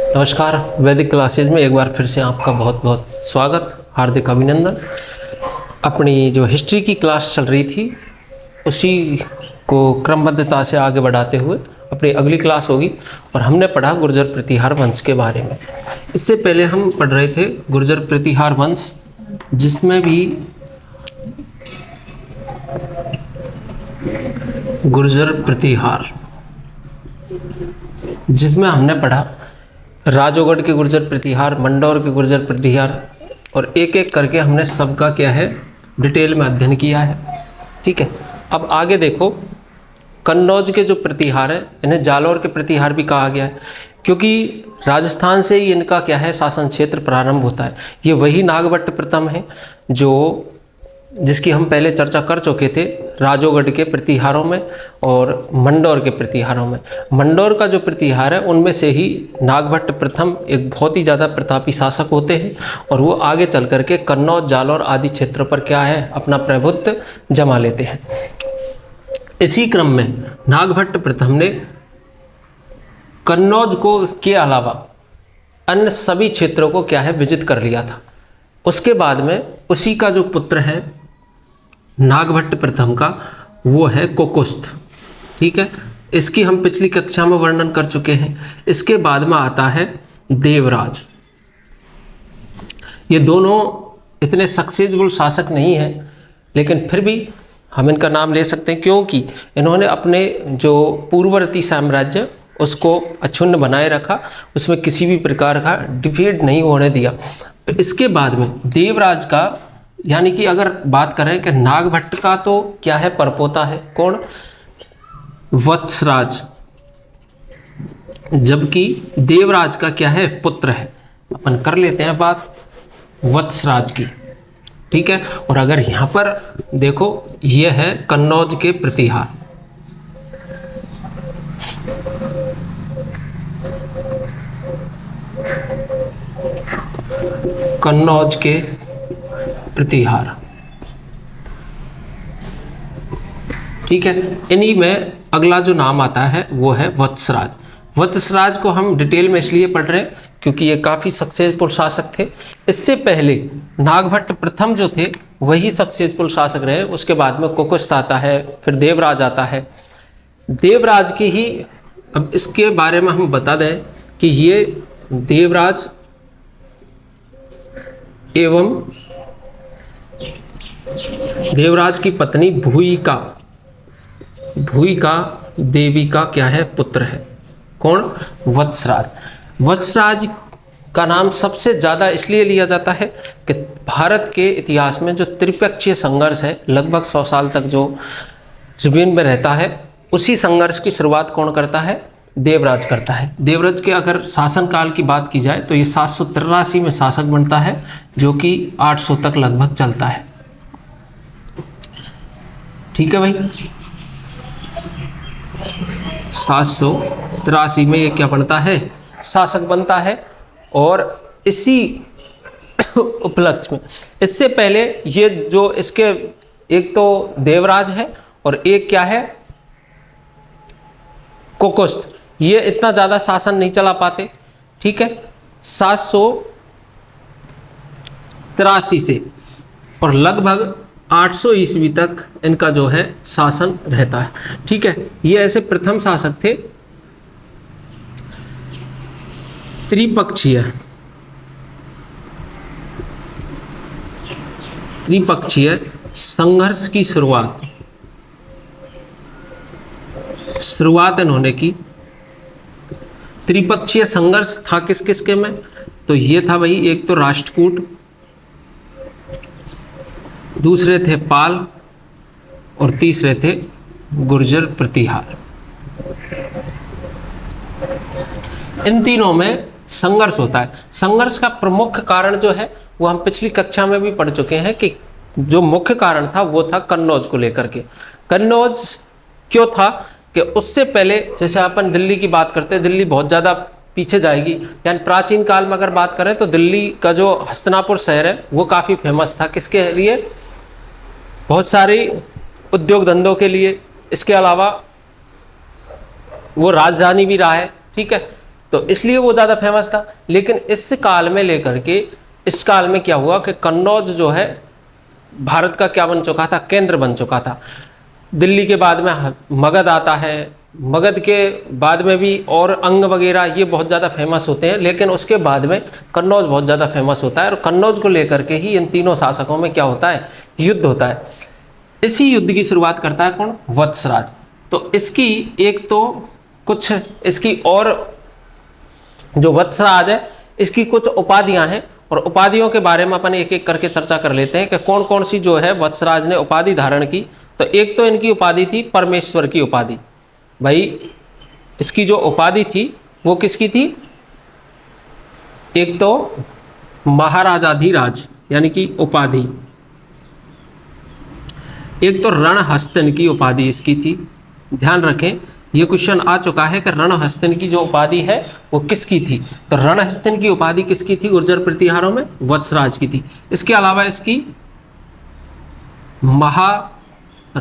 नमस्कार। वैदिक क्लासेज में एक बार फिर से आपका बहुत बहुत स्वागत, हार्दिक अभिनंदन। अपनी जो हिस्ट्री की क्लास चल रही थी उसी को क्रमबद्धता से आगे बढ़ाते हुए अपनी अगली क्लास होगी और हमने पढ़ा गुर्जर प्रतिहार वंश के बारे में। इससे पहले हम पढ़ रहे थे गुर्जर प्रतिहार वंश, जिसमें भी गुर्जर प्रतिहार जिसमें हमने पढ़ा राजोगढ़ के गुर्जर प्रतिहार, मंडौर के गुर्जर प्रतिहार, और एक एक करके हमने सबका क्या है डिटेल में अध्ययन किया है। ठीक है, अब आगे देखो, कन्नौज के जो प्रतिहार है इन्हें जालौर के प्रतिहार भी कहा गया है, क्योंकि राजस्थान से ही इनका क्या है शासन क्षेत्र प्रारंभ होता है। ये वही नागभट्ट प्रथम है जिसकी हम पहले चर्चा कर चुके थे राजोगढ़ के प्रतिहारों में और मंडौर के प्रतिहारों में। मंडौर का जो प्रतिहार है उनमें से ही नागभट्ट प्रथम एक बहुत ही ज़्यादा प्रतापी शासक होते हैं और वो आगे चल करके कन्नौज, जालौर आदि क्षेत्रों पर क्या है अपना प्रभुत्व जमा लेते हैं। इसी क्रम में नागभट्ट प्रथम ने कन्नौज को के अलावा अन्य सभी क्षेत्रों को क्या है विजित कर लिया था। उसके बाद में उसी का जो पुत्र है नागभट्ट प्रथम का, वो है कोकुस्थ। ठीक है, इसकी हम पिछली कक्षा में वर्णन कर चुके हैं। इसके बाद में आता है देवराज। ये दोनों इतने सक्सेसफुल शासक नहीं हैं, लेकिन फिर भी हम इनका नाम ले सकते हैं, क्योंकि इन्होंने अपने जो पूर्ववर्ती साम्राज्य उसको अक्षुण्ण बनाए रखा, उसमें किसी भी प्रकार का डिफीट नहीं होने दिया। इसके बाद में देवराज का, यानी कि अगर बात करें कि नागभट्ट का तो क्या है परपोता है, कौन? वत्सराज, जबकि देवराज का क्या है पुत्र है। अपन कर लेते हैं बात वत्सराज की। ठीक है, और अगर यहाँ पर देखो ये है कन्नौज के प्रतिहार। कन्नौज के प्रतिहार, ठीक है। इन्हीं में अगला जो नाम आता है वो है वत्सराज। वत्सराज को हम डिटेल में इसलिए पढ़ रहे हैं क्योंकि ये काफ़ी सक्सेसफुल शासक थे। इससे पहले नागभट्ट प्रथम जो थे वही सक्सेसफुल शासक रहे। उसके बाद में कोकुस्थ आता है, फिर देवराज आता है। देवराज की ही, अब इसके बारे में हम बता दें कि ये देवराज एवं देवराज की पत्नी भूयिका देवी का क्या है पुत्र है। कौन? वत्सराज। वत्सराज का नाम सबसे ज़्यादा इसलिए लिया जाता है कि भारत के इतिहास में जो त्रिपक्षीय संघर्ष है लगभग 100 साल तक जो जमीन में रहता है, उसी संघर्ष की शुरुआत कौन करता है? देवराज करता है। देवराज के अगर शासनकाल की बात की जाए तो ये 783 में शासक बनता है, जो कि 800 तक लगभग चलता है। ठीक है भाई, 783 में ये क्या बनता है? शासक बनता है। और इसी उपलक्ष्य में इससे पहले ये जो इसके एक तो देवराज है और एक क्या है कोकुस्थ, ये इतना ज़्यादा शासन नहीं चला पाते। ठीक है, 783 से और लगभग 800 ईस्वी तक इनका जो है शासन रहता है। ठीक है, ये ऐसे प्रथम शासक थे त्रिपक्षीय संघर्ष की शुरुआत इन्होंने की। त्रिपक्षीय संघर्ष था किस किसके में? तो ये था भाई, एक तो राष्ट्रकूट, दूसरे थे पाल और तीसरे थे गुर्जर प्रतिहार। इन तीनों में संघर्ष होता है। संघर्ष का प्रमुख कारण जो है वो हम पिछली कक्षा में भी पढ़ चुके हैं कि जो मुख्य कारण था वो था कन्नौज को लेकर के। कन्नौज क्यों था कि उससे पहले जैसे अपन दिल्ली की बात करते हैं, दिल्ली बहुत ज़्यादा पीछे जाएगी। यानी प्राचीन काल में अगर बात करें तो दिल्ली का जो हस्तिनापुर शहर है वो काफ़ी फेमस था। किसके लिए? बहुत सारी उद्योग धंधों के लिए। इसके अलावा वो राजधानी भी रहा है। ठीक है, तो इसलिए वो ज़्यादा फेमस था। लेकिन इस काल में लेकर के, इस काल में क्या हुआ कि कन्नौज जो है भारत का क्या बन चुका था, केंद्र बन चुका था। दिल्ली के बाद में मगध आता है, मगध के बाद में भी और अंग वगैरह ये बहुत ज़्यादा फेमस होते हैं, लेकिन उसके बाद में कन्नौज बहुत ज़्यादा फेमस होता है। और कन्नौज को लेकर के ही इन तीनों शासकों में क्या होता है, युद्ध होता है। इसी युद्ध की शुरुआत करता है कौन, वत्सराज। तो इसकी एक तो कुछ इसकी और जो वत्सराज है इसकी कुछ उपाधियां हैं, और उपाधियों के बारे में अपन एक एक करके चर्चा कर लेते हैं कि कौन कौन सी जो है वत्सराज ने उपाधि धारण की। तो एक तो इनकी उपाधि थी परमेश्वर की उपाधि। भाई इसकी जो उपाधि थी वो किसकी थी, एक तो महाराजाधिराज यानी कि उपाधि, एक तो रणहस्तन की उपाधि इसकी थी। ध्यान रखें ये क्वेश्चन आ चुका है कि रणहस्तन की जो उपाधि है वो किसकी थी। तो रणहस्तन की उपाधि किसकी थी गुर्जर प्रतिहारों में, वत्सराज की थी। इसके अलावा इसकी महाराजाधिराज,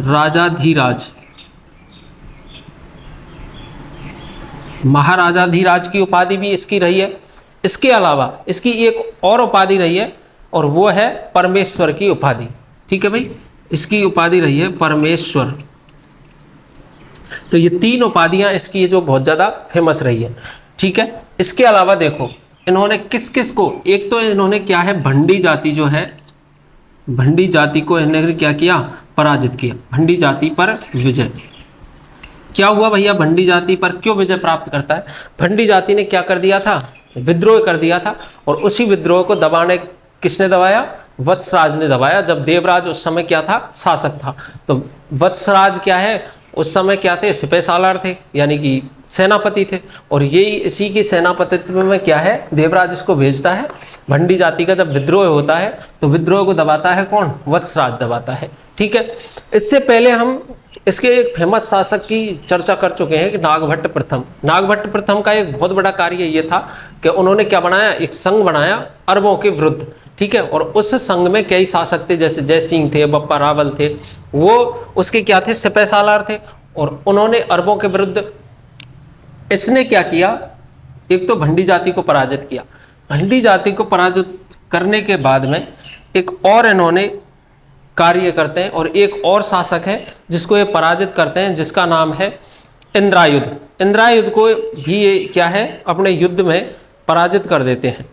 महाराजाधिराज की उपाधि भी इसकी रही है। इसके अलावा इसकी एक और उपाधि रही है और वो है परमेश्वर की उपाधि। ठीक है भाई, इसकी उपाधि रही है परमेश्वर। तो ये तीन उपाधियां इसकी जो बहुत ज़्यादा फेमस रही है। ठीक है, इसके अलावा देखो इन्होंने किस किस को, एक तो इन्होंने क्या है भंडी जाति जो है, भंडी जाति को इन्होंने क्या किया, पराजित किया। भंडी जाति पर विजय। क्या हुआ भैया, भंडी जाति पर क्यों विजय प्राप्त करता है। भंडी जाति ने क्या कर दिया था, विद्रोह कर दिया था, और उसी विद्रोह को दबाने किसने दबाया, वत्सराज ने दबाया। जब देवराज उस समय क्या था, शासक था। तो वत्सराज क्या है, उस समय क्या थे, सिपह सालार थे यानी कि सेनापति थे। और यही इसी की सेनापतित्व में क्या है, देवराज इसको भेजता है। भंडी जाति का जब विद्रोह होता है तो विद्रोह को दबाता है कौन, वत्सराज दबाता है। ठीक है, इससे पहले हम इसके एक फेमस शासक की चर्चा कर चुके हैं कि नागभट्ट प्रथम। नागभट्ट प्रथम का एक बहुत बड़ा कार्य ये था कि उन्होंने क्या बनाया, एक संघ बनाया अरबों के विरुद्ध। ठीक है, और उस संघ में कई शासक थे, जैसे जय सिंह थे, बप्पा रावल थे, वो उसके क्या थे, सिपह सालार थे। और उन्होंने अरबों के विरुद्ध इसने क्या किया, एक तो भंडी जाति को पराजित किया। भंडी जाति को पराजित करने के बाद में एक और इन्होंने कार्य करते हैं, और एक और शासक है जिसको ये पराजित करते हैं, जिसका नाम है इंद्रायुध। इंद्रायुध को भी ये क्या है, अपने युद्ध में पराजित कर देते हैं।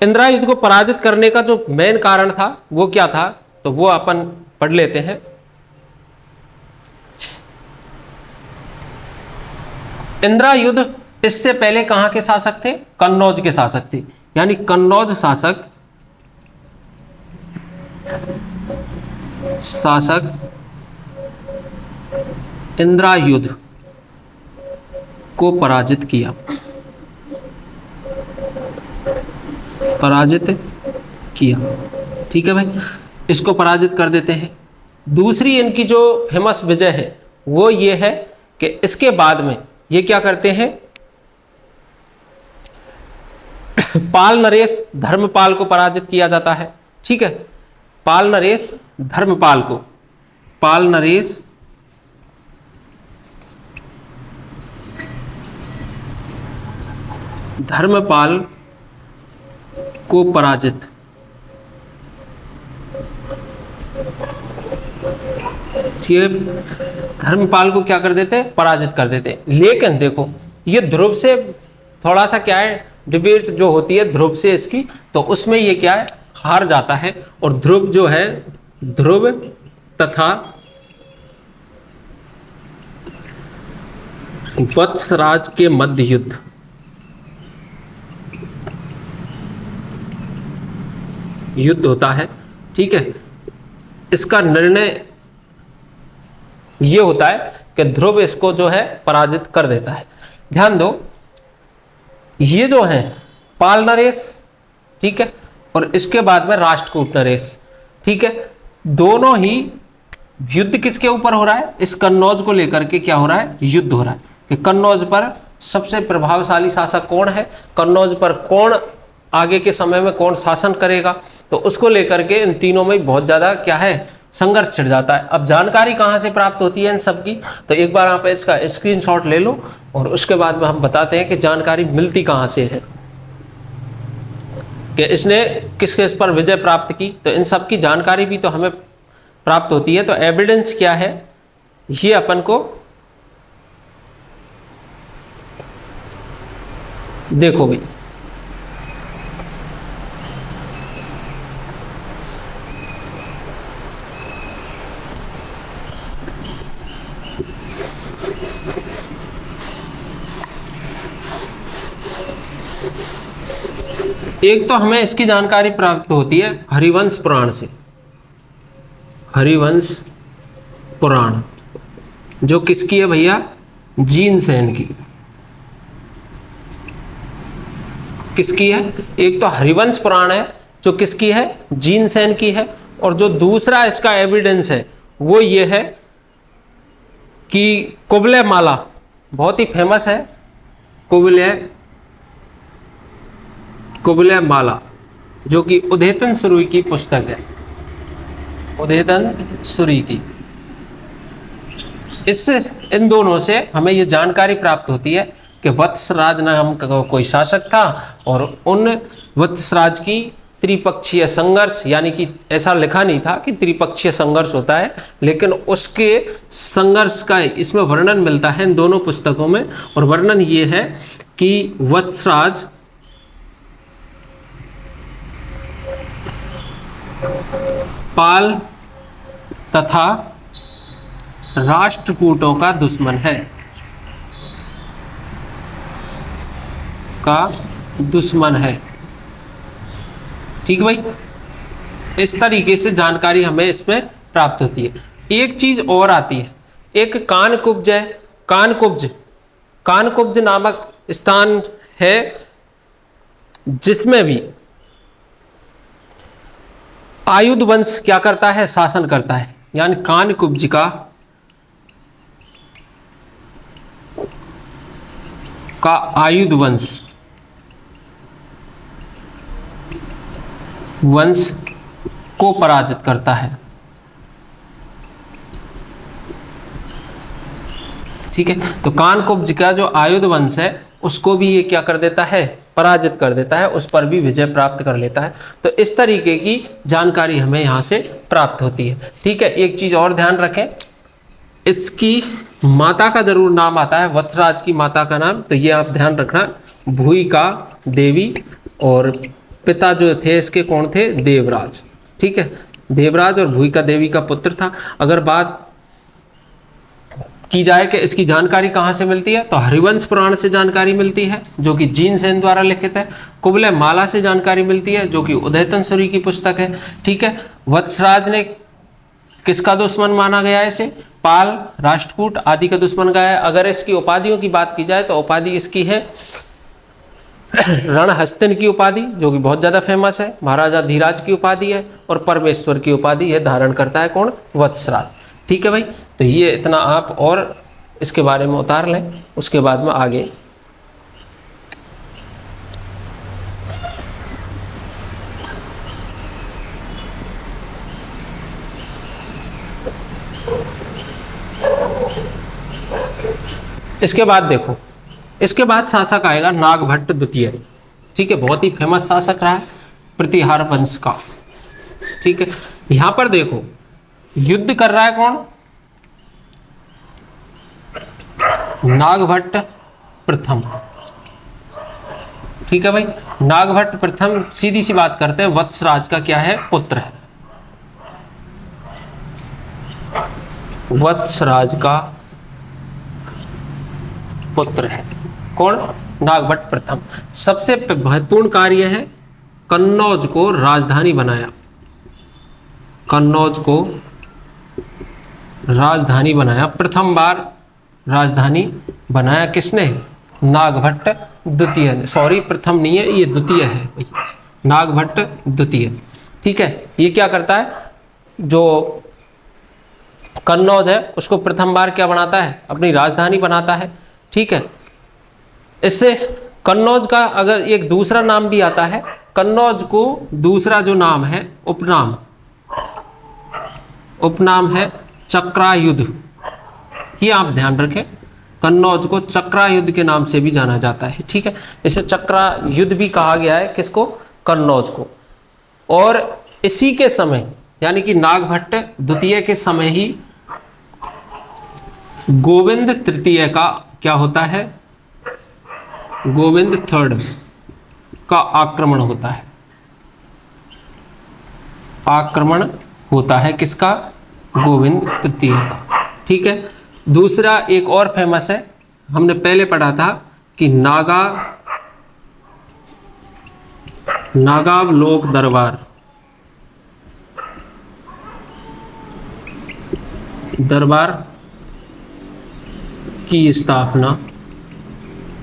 इंद्रायुध को पराजित करने का जो मेन कारण था वो क्या था, तो वो अपन पढ़ लेते हैं। इंद्रायुध इससे पहले कहां के शासक थे, कन्नौज के शासक थे। यानी कन्नौज शासक इंद्रायुध को पराजित किया, ठीक है भाई, इसको पराजित कर देते हैं। दूसरी इनकी जो फेमस विजय है वो ये है कि इसके बाद में ये क्या करते हैं, पाल नरेश धर्मपाल को पराजित किया जाता है। ठीक है, पाल नरेश धर्मपाल को, पाल नरेश धर्मपाल को पराजित, धर्मपाल को क्या कर देते, पराजित कर देते। लेकिन देखो ये ध्रुव से थोड़ा सा क्या है, डिबेट जो होती है ध्रुव से इसकी, तो उसमें ये क्या है, हार जाता है। और ध्रुव जो है, ध्रुव तथा वत्सराज के मध्य युद्ध होता है। ठीक है, इसका निर्णय ये होता है कि ध्रुव इसको जो है पराजित कर देता है। ध्यान दो, ये जो है पाल नरेश, ठीक है, और इसके बाद में राष्ट्रकूट नरेश। ठीक है, दोनों ही युद्ध किसके ऊपर हो रहा है, इस कन्नौज को लेकर के क्या हो रहा है, युद्ध हो रहा है कि कन्नौज पर सबसे प्रभावशाली शासक कौन है, कन्नौज पर कौन आगे के समय में कौन शासन करेगा। तो उसको लेकर के इन तीनों में बहुत ज़्यादा क्या है, संघर्ष छिड़ जाता है। अब जानकारी कहाँ से प्राप्त होती है इन सब की, तो एक बार आप इसका स्क्रीनशॉट ले लो और उसके बाद में हम बताते हैं कि जानकारी मिलती कहाँ से है, कि इसने किस किस पर विजय प्राप्त की। तो इन सब की जानकारी भी तो हमें प्राप्त होती है। तो एविडेंस क्या है, ये अपन को देखो भाई, एक तो हमें इसकी जानकारी प्राप्त होती है हरिवंश पुराण से। हरिवंश पुराण जो किसकी है भैया, जीनसेन की। किसकी है, एक तो हरिवंश पुराण है जो किसकी है, जीनसेन की है। और जो दूसरा इसका एविडेंस है वो ये है कि कुबलय माला, बहुत ही फेमस है कुबलय माला, जो कि उदयतन सुरुई की पुस्तक है, उदयतन सुरुई की। इससे इन दोनों से हमें ये जानकारी प्राप्त होती है कि वत्सराज नाम का कोई शासक था और उन वत्सराज की त्रिपक्षीय संघर्ष, यानी कि ऐसा लिखा नहीं था कि त्रिपक्षीय संघर्ष होता है, लेकिन उसके संघर्ष का इसमें वर्णन मिलता है इन दोनों पुस्तकों में। और वर्णन ये है कि वत्सराज पाल तथा राष्ट्रकूटों का दुश्मन है, ठीक भाई। इस तरीके से जानकारी हमें इसमें प्राप्त होती है। एक चीज और आती है, एक कानकुब्ज है। कानकुब्ज नामक स्थान है जिसमें भी आयुध वंश क्या करता है, शासन करता है। यानी कानकुब्ज का आयुध वंश को पराजित करता है, ठीक है। तो कानकुब्ज का जो आयुध वंश है उसको भी ये क्या कर देता है, पराजित कर देता है, उस पर भी विजय प्राप्त कर लेता है। तो इस तरीके की जानकारी हमें यहां से प्राप्त होती है, ठीक है। एक चीज और ध्यान रखें, इसकी माता का जरूर नाम आता है, वत्सराज की माता का नाम, तो ये आप ध्यान रखना, भूयिका देवी, और पिता जो थे इसके कौन थे, देवराज, ठीक है। देवराज और भूयिका देवी का पुत्र था। अगर बात की जाए कि इसकी जानकारी कहाँ से मिलती है, तो हरिवंश पुराण से जानकारी मिलती है जो कि जीनसेन द्वारा लिखित है। कुबलय माला से जानकारी मिलती है जो कि उदयतन सूरी की पुस्तक है, ठीक है। वत्सराज ने किसका दुश्मन माना गया है, इसे पाल, राष्ट्रकूट आदि का दुश्मन गया है। अगर इसकी उपाधियों की बात की जाए तो उपाधि इसकी है रणहस्तिन की उपाधि, जो कि बहुत ज्यादा फेमस है। महाराजा धीराज की उपाधि है और परमेश्वर की उपाधि यह धारण करता है कौन, वत्सराज, ठीक है भाई। तो ये इतना आप और इसके बारे में उतार लें, उसके बाद में आगे इसके बाद देखो, इसके बाद शासक आएगा नागभट्ट द्वितीय, ठीक है। बहुत ही फेमस शासक रहा है प्रतिहार वंश का, ठीक है। यहां पर देखो युद्ध कर रहा है कौन, नागभट्ट प्रथम, ठीक है भाई। नागभट्ट प्रथम, सीधी सी बात करते हैं, वत्सराज का क्या है, पुत्र है। वत्सराज का पुत्र है कौन, नागभट्ट प्रथम। सबसे महत्वपूर्ण कार्य है कन्नौज को राजधानी बनाया, कन्नौज को राजधानी बनाया, प्रथम बार राजधानी बनाया किसने, नागभट्ट द्वितीय ने। सॉरी, प्रथम नहीं है, ये द्वितीय है, नागभट्ट द्वितीय, ठीक है। ये क्या करता है, जो कन्नौज है उसको प्रथम बार क्या बनाता है, अपनी राजधानी बनाता है, ठीक है। इससे कन्नौज का अगर एक दूसरा नाम भी आता है, कन्नौज को दूसरा जो नाम है, उपनाम, उपनाम है चक्रायुध। ये आप ध्यान रखें, कन्नौज को चक्रायुध के नाम से भी जाना जाता है। ठीक है, इसे चक्रायुध भी कहा गया है, किसको? कन्नौज को। और इसी के समय यानी कि नागभट्ट द्वितीय के समय ही गोविंद तृतीय का क्या होता है? गोविंद थर्ड का आक्रमण होता है। आक्रमण होता है किसका? गोविंद तृतीय का। ठीक है, दूसरा एक और फेमस है, हमने पहले पढ़ा था कि नागावलोक दरबार की स्थापना।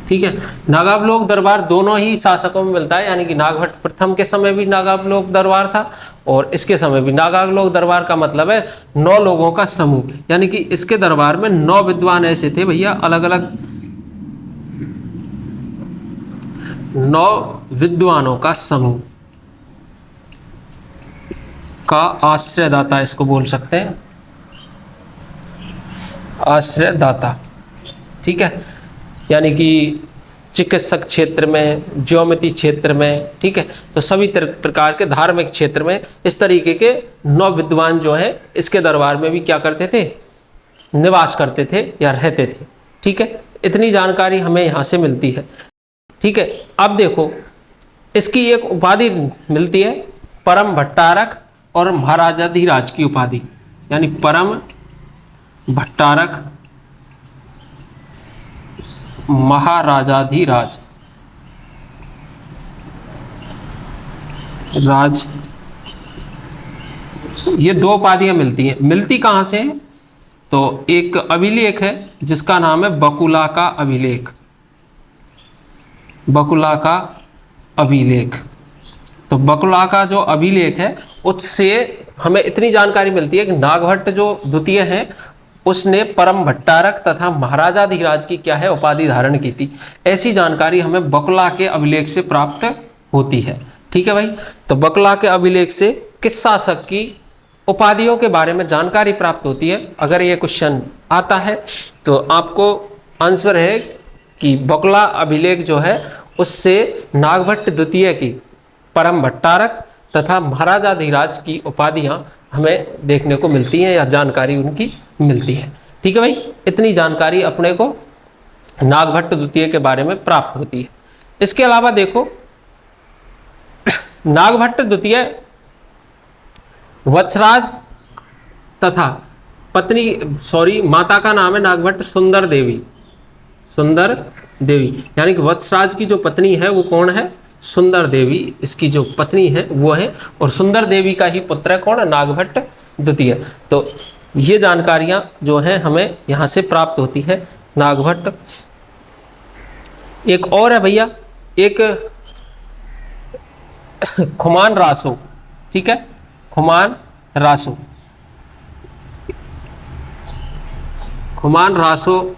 ठीक है, नागावलोक दरबार दोनों ही शासकों में मिलता है, यानी कि नागभट्ट प्रथम के समय भी नागावलोक दरबार था और इसके समय भी। नागावलोक दरबार का मतलब है 9 लोगों का समूह, यानी कि इसके दरबार में 9 विद्वान ऐसे थे भैया, अलग अलग 9 विद्वानों का समूह का आश्रयदाता इसको बोल सकते हैं, आश्रयदाता। ठीक है, यानी कि चिकित्सक क्षेत्र में, ज्योमिति क्षेत्र में, ठीक है, तो सभी प्रकार के धार्मिक क्षेत्र में इस तरीके के 9 विद्वान जो हैं इसके दरबार में भी क्या करते थे? निवास करते थे या रहते थे। ठीक है, इतनी जानकारी हमें यहाँ से मिलती है। ठीक है, अब देखो इसकी एक उपाधि मिलती है, परम भट्टारक और महाराजाधिराज की उपाधि, यानी परम भट्टारक महाराजाधिराज राज, ये 2 उपाधियां मिलती हैं। मिलती कहां से है? तो एक अभिलेख है जिसका नाम है बकुला का अभिलेख। बकुला का अभिलेख, तो बकुला का जो अभिलेख है उससे हमें इतनी जानकारी मिलती है कि नागभट्ट जो द्वितीय है उसने परम भट्टारक तथा महाराजाधिराज की क्या है? उपाधि धारण की थी। ऐसी जानकारी हमें बकुला के अभिलेख से प्राप्त होती है। ठीक है भाई, तो बकुला के अभिलेख से किस शासक की उपाधियों के बारे में जानकारी प्राप्त होती है? अगर ये क्वेश्चन आता है तो आपको आंसर है कि बकुला अभिलेख जो है उससे नागभट्ट द्वितीय की परम भट्टारक तथा महाराजाधिराज की उपाधियां हमें देखने को मिलती हैं या जानकारी उनकी मिलती है। ठीक है भाई, इतनी जानकारी अपने को नागभट्ट द्वितीय के बारे में प्राप्त होती है। इसके अलावा देखो नागभट्ट द्वितीय वत्सराज तथा पत्नी माता का नाम है नागभट्ट सुंदर देवी। सुंदर देवी यानी कि वत्सराज की जो पत्नी है वो कौन है? सुंदर देवी इसकी जो पत्नी है वो है, और सुंदर देवी का ही पुत्र है कौन? नागभट्ट द्वितीय। तो ये जानकारियां जो हैं हमें यहाँ से प्राप्त होती है नागभट्ट। एक और है भैया, एक खुमान रासो। ठीक है, खुमान रासो, खुमान रासो।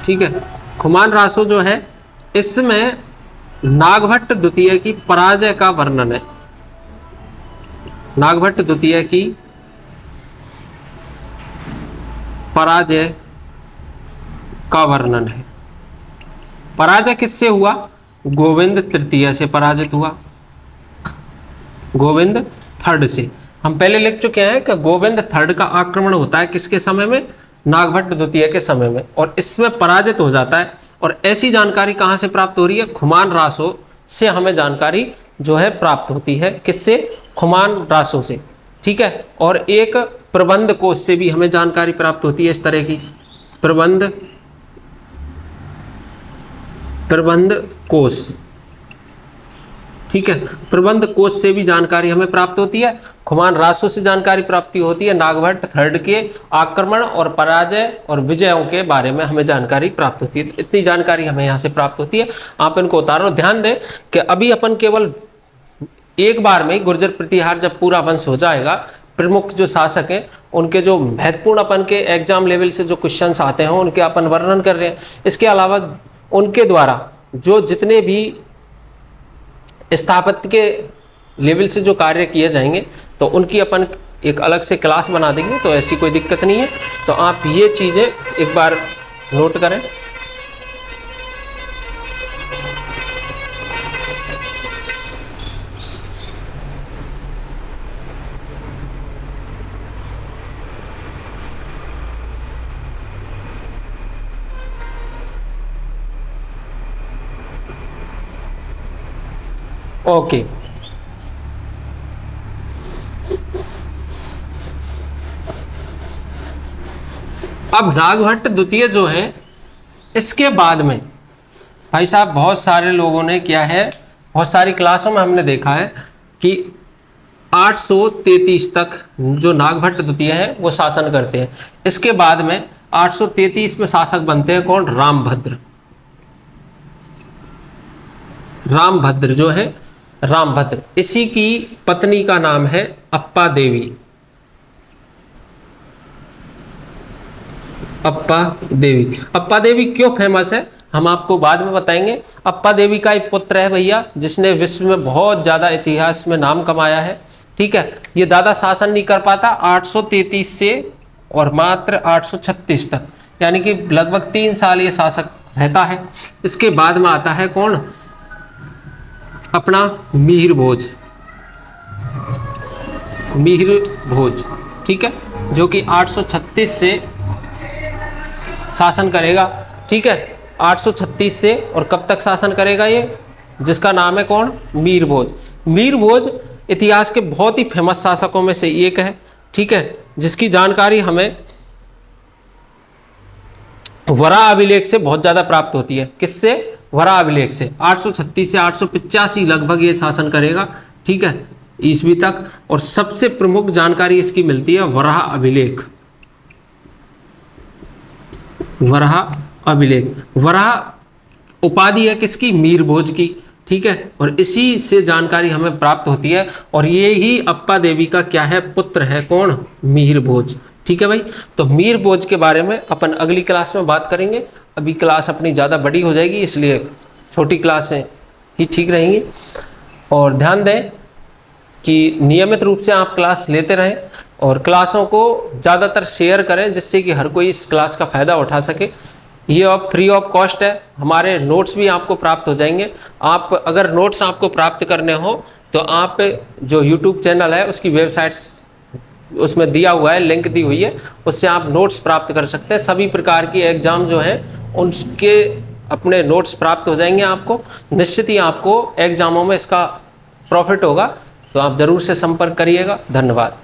ठीक है, खुमान रासो जो है इसमें नागभट्ट द्वितीय की पराजय का वर्णन है। नागभट्ट द्वितीय की पराजय का वर्णन है। पराजय किससे हुआ? गोविंद तृतीय से पराजित हुआ, गोविंद थर्ड से। हम पहले लिख चुके हैं कि गोविंद थर्ड का आक्रमण होता है किसके समय में? नागभट्ट द्वितीय के समय में, और इसमें पराजित हो जाता है। और ऐसी जानकारी कहां से प्राप्त हो रही है? खुमान रासो से हमें जानकारी जो है प्राप्त होती है। किससे? खुमान रासो से। ठीक है, और एक प्रबंध कोश से भी हमें जानकारी प्राप्त होती है इस तरह की, प्रबंध कोश। ठीक है, प्रबंध कोश से भी जानकारी हमें प्राप्त होती है। खुमान रासो से जानकारी प्राप्ति होती है नागभट्ट थर्ड के आक्रमण और पराजय और विजयों के बारे में हमें जानकारी प्राप्त होती है। तो इतनी जानकारी हमें यहाँ से प्राप्त होती है। आप इनको उतारो। ध्यान दें कि अभी अपन केवल एक बार में गुर्जर प्रतिहार जब पूरा वंश हो जाएगा, प्रमुख जो शासक हैं उनके जो महत्वपूर्ण अपन के एग्जाम लेवल से जो क्वेश्चंस आते हैं उनके अपन वर्णन कर रहे हैं। इसके अलावा उनके द्वारा जो जितने भी स्थापत्य के लेवल से जो कार्य किए जाएंगे तो उनकी अपन एक अलग से क्लास बना देंगे, तो ऐसी कोई दिक्कत नहीं है। तो आप ये चीज़ें एक बार नोट करें। ओके, अब नागभट्ट द्वितीय जो है, इसके बाद में भाई साहब बहुत सारे लोगों ने क्या है, बहुत सारी क्लासों में हमने देखा है कि 833 तक जो नागभट्ट द्वितीय है वो शासन करते हैं। इसके बाद में 833 में शासक बनते हैं कौन? रामभद्र। रामभद्र जो है, रामभद्र, इसी की पत्नी का नाम है अप्पा देवी। अप्पा देवी, अप्पा देवी क्यों फेमस है हम आपको बाद में बताएंगे। अप्पा देवी का एक पुत्र है भैया, जिसने विश्व में बहुत ज्यादा इतिहास में नाम कमाया है। ठीक है, ये ज्यादा शासन नहीं कर पाता, 833 से और मात्र 836 तक, यानी कि लगभग 3 साल ये शासक रहता है। इसके बाद में आता है कौन? अपना मिहिर भोज। मिहिर भोज, ठीक है, जो कि 836 से शासन करेगा। ठीक है, 836 से और कब तक शासन करेगा ये? जिसका नाम है कौन? मीर भोज। मीर भोज इतिहास के बहुत ही फेमस शासकों में से एक है। ठीक है, जिसकी जानकारी हमें वराह अभिलेख से बहुत ज्यादा प्राप्त होती है। किससे? वराह अभिलेख से। 836 से 885 लगभग ये शासन करेगा। ठीक है, ईस्वी तक। और सबसे प्रमुख जानकारी इसकी मिलती है वराह अभिलेख। वराह अभिलेख, वराह उपाधि है किसकी? मीर भोज की। ठीक है, और इसी से जानकारी हमें प्राप्त होती है। और ये ही अप्पा देवी का क्या है? पुत्र है। कौन? मिहिर भोज। ठीक है भाई, तो मीर भोज के बारे में अपन अगली क्लास में बात करेंगे। अभी क्लास अपनी ज़्यादा बड़ी हो जाएगी, इसलिए छोटी क्लासें ही ठीक रहेंगी। और ध्यान दें कि नियमित रूप से आप क्लास लेते रहें और क्लासों को ज़्यादातर शेयर करें, जिससे कि हर कोई इस क्लास का फ़ायदा उठा सके। ये अब फ्री ऑफ कॉस्ट है। हमारे नोट्स भी आपको प्राप्त हो जाएंगे। आप अगर नोट्स आपको प्राप्त करने हो तो आप जो यूट्यूब चैनल है उसकी वेबसाइट्स, उसमें दिया हुआ है, लिंक दी हुई है, उससे आप नोट्स प्राप्त कर सकते हैं। सभी प्रकार की एग्जाम जो है उनके अपने नोट्स प्राप्त हो जाएंगे आपको। निश्चित ही आपको एग्जामों में इसका प्रॉफिट होगा, तो आप ज़रूर से संपर्क करिएगा। धन्यवाद।